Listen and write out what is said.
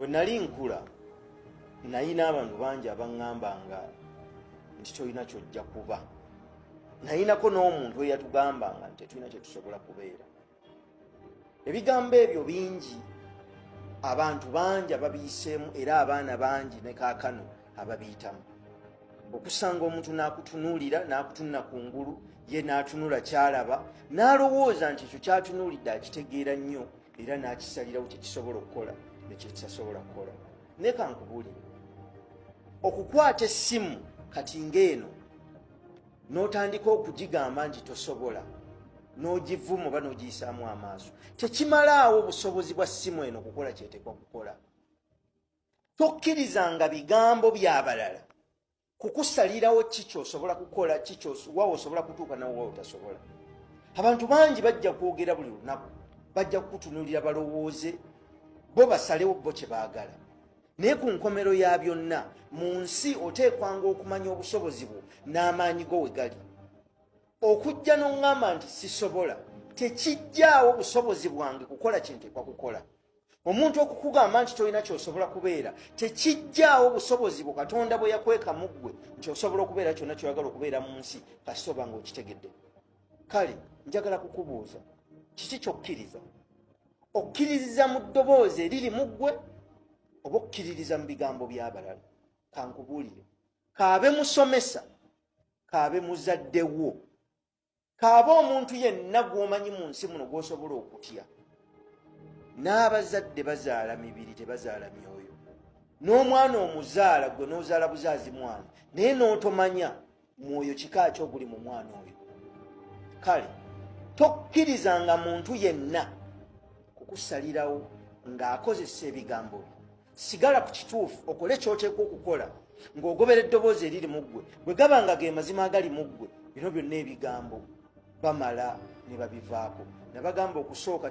bwe nali nkula nayina abantu bangi abaŋŋambanga nti tolina kyojja kuba, nayinako n'omuntu eyatugambanga nti tetulina kye tusobola kubeera. Ebigambo ebyo bingi, abantu bangi ababiyiseemu era abaana bangi ne kaakano ababiyitamu. Okusanga omuntu n'akutunuulira n'akutunula kungulu, ye n'atunula kyalaba n'alowooza nti ekyo kyatunuulidde akitegeera nnyo era n'akisalirawo kyekisobola okukola nekyekitasobola kukola. Naye kankubuulire, okukwata essimu kati ng'eno n'otandika okugigamba nti tosobola, n'ogivuma oba n'ogiyisaamu amaaso, tekimalaawo obusobozi bwa ssimu eno okukola kyetekwa kukola. Tokkirizanga bigambo by'abalala kukusalirawo ki ky'osobola kukola, wa osobola kutuuka nawe wa otasobola. Abantu bangi bajja kwogera buli lunaku, bajja kukutunuulira balowooze, bo basalewo bo kye baagala. Naye ku nkomero ya byonna, mu nsi oteekwanga okumanya obusobozi bwo n'amaanyi go we gali. Okujja n'oŋŋamba nti sisobola tekijjaawo busobozi bwange kukola kye nteekwa kukola. Omuntu okukugamba nti tolina ky'osobola kubeera tekijjaawo busobozi bwo Katonda bwe yakweka mu ggwe nti osobola okubeera kyonna ky'oyagala okubeera mu nsi kasita oba ng'okitegedde. Kale njagala kukubuuza, kiki ky'okkiriza? Okkiririza mu ddoboozi eriri mu ggwe oba okkiririza mu bigambo by'abalala? Kankubuulire, kaabe musomesa, kaabe muzaddewo, kaabe omuntu yenna gw'omanyi mu nsi muno gw'osobola okutya. N'abazadde bazaala mibiri tebazaala myoyo. N'omwana omuzaala gwe n'ozaala buzaazi mwana, naye n'otomanya mwoyo kika ki oguli mu mwana oyo. Kale tokkirizanga muntu yenna kukusalirawo ng'akozesa ebigambo byo. Sigala ku kituufu, okole ky'oteekwa okukola ng'ogobera eddoboozi eriri mu ggwe. Bwe gabanga ge mazima agali mu ggwe, bino byonna ebigambo bamala ne babivaako. Nabagamba okusooka